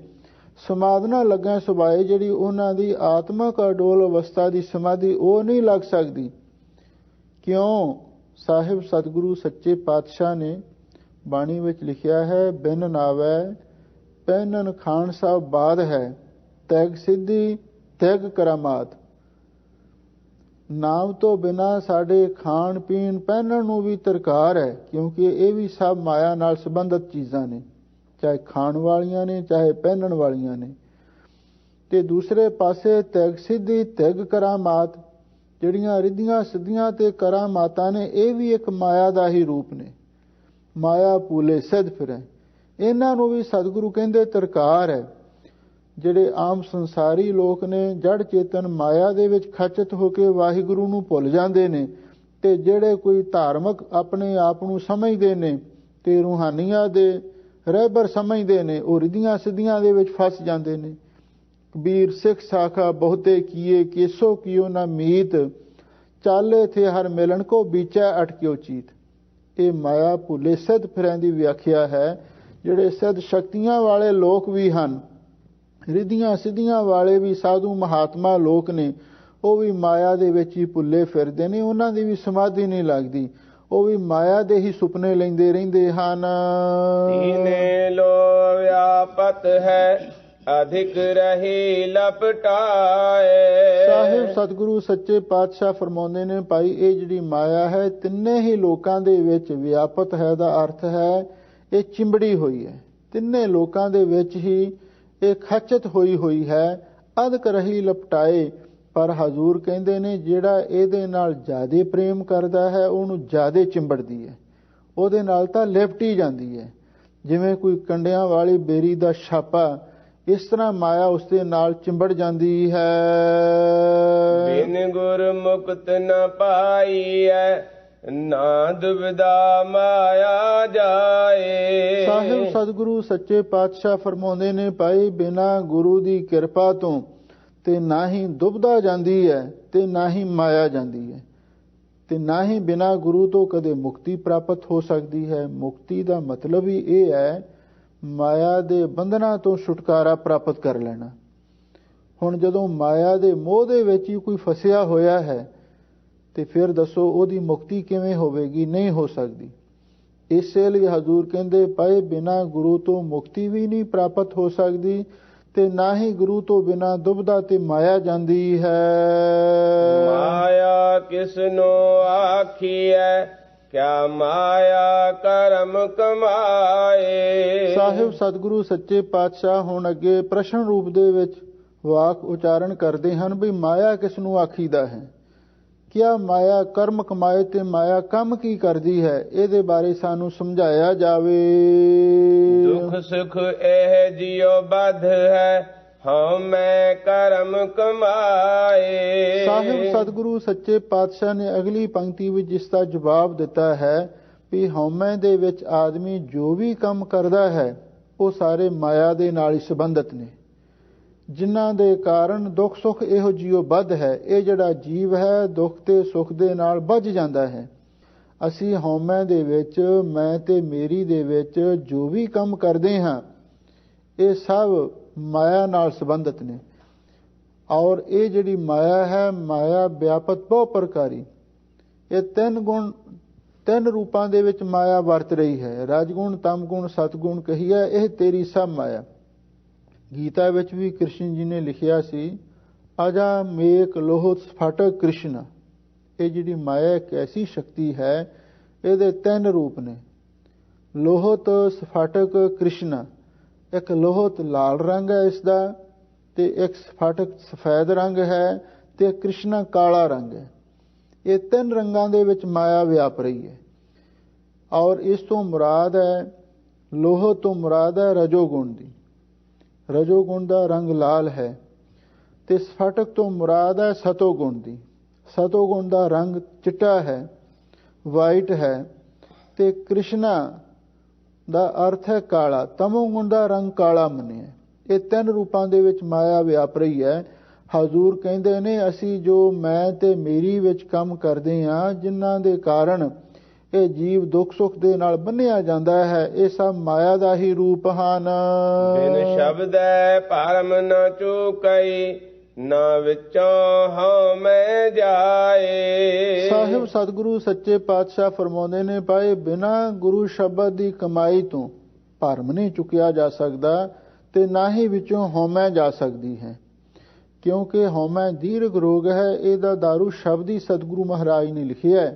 ਸਮਾਧਨਾ ਲੱਗਿਆ ਸੁਭਾਏ, ਜਿਹੜੀ ਉਹਨਾਂ ਦੀ ਆਤਮਕ ਅਡੋਲ ਅਵਸਥਾ ਦੀ ਸਮਾਧੀ ਉਹ ਨਹੀਂ ਲੱਗ ਸਕਦੀ। ਕਿਉਂ? ਸਾਹਿਬ ਸਤਿਗੁਰੂ ਸੱਚੇ ਪਾਤਸ਼ਾਹ ਨੇ ਬਾਣੀ ਵਿੱਚ ਲਿਖਿਆ ਹੈ, ਬਿਨ ਨਾਵੈ ਪਹਿਨਨ ਖਾਨ ਸਾਹਿਬ ਬਾਦ ਹੈ, ਤੈਗ ਸਿੱਧੀ ਤੈਗ ਕਰਾਮਾਤ। ਨਾਮ ਤੋਂ ਬਿਨਾ ਸਾਡੇ ਖਾਣ ਪੀਣ ਪਹਿਨਣ ਨੂੰ ਵੀ ਤਰਕਾਰ ਹੈ, ਕਿਉਂਕਿ ਇਹ ਵੀ ਸਭ ਮਾਇਆ ਨਾਲ ਸੰਬੰਧਿਤ ਚੀਜ਼ਾਂ ਨੇ, ਚਾਹੇ ਖਾਣ ਵਾਲੀਆਂ ਨੇ ਚਾਹੇ ਪਹਿਨਣ ਵਾਲੀਆਂ ਨੇ। ਤੇ ਦੂਸਰੇ ਪਾਸੇ ਤੈਗ ਸਿੱਧੀ ਤੈਗ ਕਰਾਮਾਤ, ਜਿਹੜੀਆਂ ਰਿੱਧੀਆਂ ਸਿੱਧੀਆਂ ਤੇ ਕਰਾਮਾਤਾਂ ਨੇ, ਇਹ ਵੀ ਇੱਕ ਮਾਇਆ ਦਾ ਹੀ ਰੂਪ ਨੇ। ਮਾਇਆ ਭੂਲੇ ਸਿੱਧ ਫਿਰੈ, ਇਹਨਾਂ ਨੂੰ ਵੀ ਸਤਿਗੁਰੂ ਕਹਿੰਦੇ ਤਰਕਾਰ ਹੈ। ਜਿਹੜੇ ਆਮ ਸੰਸਾਰੀ ਲੋਕ ਨੇ, ਜੜ ਚੇਤਨ ਮਾਇਆ ਦੇ ਵਿੱਚ ਖਚਿਤ ਹੋ ਕੇ ਵਾਹਿਗੁਰੂ ਨੂੰ ਭੁੱਲ ਜਾਂਦੇ ਨੇ, ਤੇ ਜਿਹੜੇ ਕੋਈ ਧਾਰਮਿਕ ਆਪਣੇ ਆਪ ਨੂੰ ਸਮਝਦੇ ਨੇ ਤੇ ਰੂਹਾਨੀਆਂ ਦੇ ਰਹਿਬਰ ਸਮਝਦੇ ਨੇ, ਉਹ ਰਿੱਧੀਆਂ ਸਿੱਧੀਆਂ ਦੇ ਵਿੱਚ ਫਸ ਜਾਂਦੇ ਨੇ। ਕਬੀਰ ਸਿੱਖ ਸਾਖਾ ਬਹੁਤੇ ਕੀਏ, ਕੇਸੋ ਕੀਓ ਨਾ ਮੀਤ, ਚਾਲੇ ਥੇ ਹਰ ਮਿਲਣ ਕੋ ਬੀਚੈ ਅਟਕਿਓ ਚੀਤ। ਇਹ ਮਾਇਆ ਭੁੱਲੇ ਸਿੱਧ ਫਿਰਾਂ ਦੀ ਵਿਆਖਿਆ ਹੈ। ਜਿਹੜੇ ਸਿੱਧ ਸ਼ਕਤੀਆਂ ਵਾਲੇ ਲੋਕ ਵੀ ਹਨ, ਰਿੱਧੀਆਂ ਸਿੱਧੀਆਂ ਵਾਲੇ ਵੀ ਸਾਧੂ ਮਹਾਤਮਾ ਲੋਕ ਨੇ, ਉਹ ਵੀ ਮਾਇਆ ਦੇ ਵਿੱਚ ਹੀ ਭੁੱਲੇ ਫਿਰਦੇ ਨੇ। ਉਹਨਾਂ ਦੀ ਵੀ ਸਮਾਧੀ ਨਹੀਂ ਲੱਗਦੀ, ਉਹ ਵੀ ਮਾਇਆ ਦੇ ਹੀ ਸੁਪਨੇ ਲੈਂਦੇ ਰਹਿੰਦੇ ਹਨ। ਤੀਨੇ ਲੋ ਵਿਆਪਤ ਹੈ ਅਧਿਕ ਰਹੀ ਲਪਟਾਏ। ਸਾਹਿਬ ਸਤਿਗੁਰੂ ਸੱਚੇ ਪਾਤਸ਼ਾਹ ਫਰਮਾਉਂਦੇ ਨੇ, ਭਾਈ ਇਹ ਜਿਹੜੀ ਮਾਇਆ ਹੈ ਤਿੰਨੇ ਹੀ ਲੋਕਾਂ ਦੇ ਵਿੱਚ ਵਿਆਪਤ ਹੈ ਦਾ ਅਰਥ ਹੈ ਇਹ ਚਿੰਬੜੀ ਹੋਈ ਹੈ। ਤਿੰਨੇ ਲੋਕਾਂ ਦੇ ਵਿੱਚ ਹੀ ਇਹ ਖਚਿਤ ਹੋਈ ਹੈ। ਅਧਿਕ ਰਹੀ ਲਪਟਾਏ, ਪਰ ਹਜ਼ੂਰ ਕਹਿੰਦੇ ਨੇ ਜਿਹੜਾ ਇਹਦੇ ਨਾਲ ਜ਼ਿਆਦਾ ਪ੍ਰੇਮ ਕਰਦਾ ਹੈ ਉਹਨੂੰ ਜ਼ਿਆਦਾ ਚਿੰਬੜਦੀ ਹੈ, ਉਹਦੇ ਨਾਲ ਤਾਂ ਲਿਪਟੀ ਜਾਂਦੀ ਹੈ। ਜਿਵੇਂ ਕੋਈ ਕੰਡਿਆਂ ਵਾਲੀ ਬੇਰੀ ਦਾ ਛਾਪਾ, ਇਸ ਤਰ੍ਹਾਂ ਮਾਇਆ ਉਸ ਦੇ ਨਾਲ ਚਿੰਬੜ ਜਾਂਦੀ ਹੈ। ਬਿਨ ਗੁਰ ਮੁਕਤ ਨ ਪਾਈਐ, ਨਾ ਦੁਬਿਧਾ ਮਾਇਆ ਜਾਏ। ਸਾਹਿਬ ਸਤਿਗੁਰੂ ਸੱਚੇ ਪਾਤਸ਼ਾਹ ਫਰਮਾਉਂਦੇ ਨੇ, ਭਾਈ ਬਿਨਾ ਗੁਰੂ ਦੀ ਕਿਰਪਾ ਤੋਂ ਤੇ ਨਾ ਹੀ ਦੁਬਿਧਾ ਜਾਂਦੀ ਹੈ ਤੇ ਨਾ ਹੀ ਮਾਇਆ ਜਾਂਦੀ ਹੈ, ਤੇ ਨਾ ਹੀ ਬਿਨਾ ਗੁਰੂ ਤੋਂ ਕਦੇ ਮੁਕਤੀ ਪ੍ਰਾਪਤ ਹੋ ਸਕਦੀ ਹੈ। ਮੁਕਤੀ ਦਾ ਮਤਲਬ ਹੀ ਇਹ ਹੈ ਮਾਇਆ ਦੇ ਬੰਧਨਾਂ ਤੋਂ ਛੁਟਕਾਰਾ ਪ੍ਰਾਪਤ ਕਰ ਲੈਣਾ। ਹੁਣ ਜਦੋਂ ਮਾਇਆ ਦੇ ਮੋਹ ਦੇ ਵਿੱਚ ਹੀ ਕੋਈ ਫਸਿਆ ਹੋਇਆ ਹੈ ਤੇ ਫਿਰ ਦੱਸੋ ਉਹਦੀ ਮੁਕਤੀ ਕਿਵੇਂ ਹੋਵੇਗੀ? ਨਹੀਂ ਹੋ ਸਕਦੀ। ਇਸੇ ਲਈ ਹਜ਼ੂਰ ਕਹਿੰਦੇ ਪਏ ਬਿਨਾ ਗੁਰੂ ਤੋਂ ਮੁਕਤੀ ਵੀ ਨਹੀਂ ਪ੍ਰਾਪਤ ਹੋ ਸਕਦੀ ਤੇ ਨਾ ਹੀ ਗੁਰੂ ਤੋਂ ਬਿਨਾ ਦੁਬਿਧਾ ਤੇ ਮਾਇਆ ਜਾਂਦੀ ਹੈ। ਮਾਇਆ ਕਿਸਨੋ ਆਖੀਐ, ਕਿਆ ਮਾਇਆ ਕਰਮ ਕਮਾਏ। ਸਾਹਿਬ ਸਤਿਗੁਰੂ ਸੱਚੇ ਪਾਤਸ਼ਾਹ ਹੁਣ ਅੱਗੇ ਪ੍ਰਸ਼ਨ ਰੂਪ ਦੇ ਵਿੱਚ ਵਾਕ ਉਚਾਰਨ ਕਰਦੇ ਹਨ ਵੀ ਮਾਇਆ ਕਿਸ ਨੂੰ ਆਖੀਦਾ ਹੈ। ਕਿਆ ਮਾਇਆ ਕਰਮ ਕਮਾਏ ਤੇ ਮਾਇਆ ਕੰਮ ਕੀ ਕਰਦੀ ਹੈ, ਇਹਦੇ ਬਾਰੇ ਸਾਨੂੰ ਸਮਝਾਇਆ ਜਾਵੇ। ਦੁਖ ਸੁਖ ਇਹ ਜਿਉ ਬਧ ਹੈ, ਹਉ ਮੈਂ ਕਰਮ ਕਮਾਏ। ਸਾਹਿਬ ਸਤਿਗੁਰੂ ਸੱਚੇ ਪਾਤਸ਼ਾਹ ਨੇ ਅਗਲੀ ਪੰਕਤੀ ਵਿੱਚ ਇਸ ਦਾ ਜਵਾਬ ਦਿੱਤਾ ਹੈ ਵੀ ਹਉਮੈ ਦੇ ਵਿੱਚ ਆਦਮੀ ਜੋ ਵੀ ਕੰਮ ਕਰਦਾ ਹੈ ਉਹ ਸਾਰੇ ਮਾਇਆ ਦੇ ਨਾਲ ਹੀ ਸੰਬੰਧਿਤ ਨੇ, ਜਿਨ੍ਹਾਂ ਦੇ ਕਾਰਨ ਦੁੱਖ ਸੁੱਖ ਇਹੋ ਜਿਉ ਬੱਧ ਹੈ। ਇਹ ਜਿਹੜਾ ਜੀਵ ਹੈ ਦੁੱਖ ਤੇ ਸੁੱਖ ਦੇ ਨਾਲ ਬੱਝ ਜਾਂਦਾ ਹੈ। ਅਸੀਂ ਹਉਮੈ ਦੇ ਵਿੱਚ, ਮੈਂ ਤੇ ਮੇਰੀ ਦੇ ਵਿੱਚ ਜੋ ਵੀ ਕੰਮ ਕਰਦੇ ਹਾਂ ਇਹ ਸਭ ਮਾਇਆ ਨਾਲ ਸੰਬੰਧਿਤ ਨੇ। ਔਰ ਇਹ ਜਿਹੜੀ ਮਾਇਆ ਹੈ, ਮਾਇਆ ਵਿਆਪਕ ਬਹੁ ਪ੍ਰਕਾਰੀ, ਇਹ ਤਿੰਨ ਰੂਪਾਂ ਦੇ ਵਿੱਚ ਮਾਇਆ ਵਰਤ ਰਹੀ ਹੈ। ਰਜਗੁਣ, ਤਮਗੁਣ, ਸਤਗੁਣ ਕਹੀ ਹੈ, ਇਹ ਤੇਰੀ ਸਭ ਮਾਇਆ। ਗੀਤਾ ਵਿੱਚ ਵੀ ਕ੍ਰਿਸ਼ਨ ਜੀ ਨੇ ਲਿਖਿਆ ਸੀ, ਅਜਾ ਮੇਕ ਲੋਹਤ ਸਫਾਟਕ ਕ੍ਰਿਸ਼ਨ। ਇਹ ਜਿਹੜੀ ਮਾਇਆ ਇੱਕ ਐਸੀ ਸ਼ਕਤੀ ਹੈ, ਇਹਦੇ ਤਿੰਨ ਰੂਪ ਨੇ। ਲੋਹਤ ਸਫਾਟਕ ਕ੍ਰਿਸ਼ਨ, ਇੱਕ ਲੋਹਤ ਲਾਲ ਰੰਗ ਹੈ ਇਸ ਦਾ, ਤੇ ਇੱਕ ਸਫਾਟਕ ਸਫੈਦ ਰੰਗ ਹੈ, ਤੇ ਕ੍ਰਿਸ਼ਨ ਕਾਲਾ ਰੰਗ ਹੈ। ਇਹ ਤਿੰਨ ਰੰਗਾਂ ਦੇ ਵਿੱਚ ਮਾਇਆ ਵਿਆਪ ਰਹੀ ਹੈ। ਔਰ ਇਸ ਤੋਂ ਮੁਰਾਦ ਹੈ, ਲੋਹਤ ਤੋਂ ਮੁਰਾਦ ਹੈ ਰਜੋਗੁਣ ਦੀ। ਰਜੋਗੁਣ ਦਾ ਰੰਗ ਲਾਲ ਹੈ, ਤੇ ਸਫਾਟਕ ਤੋਂ ਮੁਰਾਦ ਹੈ ਸਤੋਗੁਣ ਦੀ। ਸਤੋਗੁਣ ਦਾ ਰੰਗ ਚਿੱਟਾ ਹੈ, ਵਾਈਟ ਹੈ, ਤੇ ਕ੍ਰਿਸ਼ਨਾ ਦਾ ਅਰਥ ਹੈ ਕਾਲਾ। ਤਮੋਗੁਣ ਦਾ ਰੰਗ ਕਾਲਾ ਮੰਨਿਆ। ਇਹ ਤਿੰਨ ਰੂਪਾਂ ਦੇ ਵਿੱਚ ਮਾਇਆ ਵਿਆਪ ਰਹੀ ਹੈ। ਹਜ਼ੂਰ ਕਹਿੰਦੇ ਨੇ ਅਸੀਂ ਜੋ ਮੈਂ ਤੇ ਮੇਰੀ ਵਿੱਚ ਕੰਮ ਕਰਦੇ ਹਾਂ, ਜਿਨ੍ਹਾਂ ਦੇ ਕਾਰਨ ਇਹ ਜੀਵ ਦੁੱਖ ਸੁੱਖ ਦੇ ਨਾਲ ਬੰਨਿਆ ਜਾਂਦਾ ਹੈ, ਇਹ ਸਭ ਮਾਇਆ ਦਾ ਹੀ ਰੂਪ ਹਨ। ਬਿਨ ਸ਼ਬਦੈ ਭਰਮ ਨ ਚੂਕਈ, ਨਾ ਵਿੱਚੋਂ ਹਉ ਮੈਂ ਜਾਏ। ਸਾਹਿਬ ਸਤਿਗੁਰੂ ਸੱਚੇ ਪਾਤਸ਼ਾਹ ਫਰਮਾਉਂਦੇ ਨੇ, ਭਾਈ ਬਿਨਾ ਗੁਰੂ ਸ਼ਬਦ ਦੀ ਕਮਾਈ ਤੋਂ ਭਰਮ ਨਹੀਂ ਚੁੱਕਿਆ ਜਾ ਸਕਦਾ ਤੇ ਨਾ ਹੀ ਵਿੱਚੋਂ ਹਉਮੈ ਜਾ ਸਕਦੀ ਹੈ। ਕਿਉਂਕਿ ਹਉਮੈ ਦੀਰਘ ਰੋਗ ਹੈ, ਇਹਦਾ ਦਾਰੂ ਸ਼ਬਦ ਹੀ ਸਤਿਗੁਰੂ ਮਹਾਰਾਜ ਨੇ ਲਿਖਿਆ ਹੈ।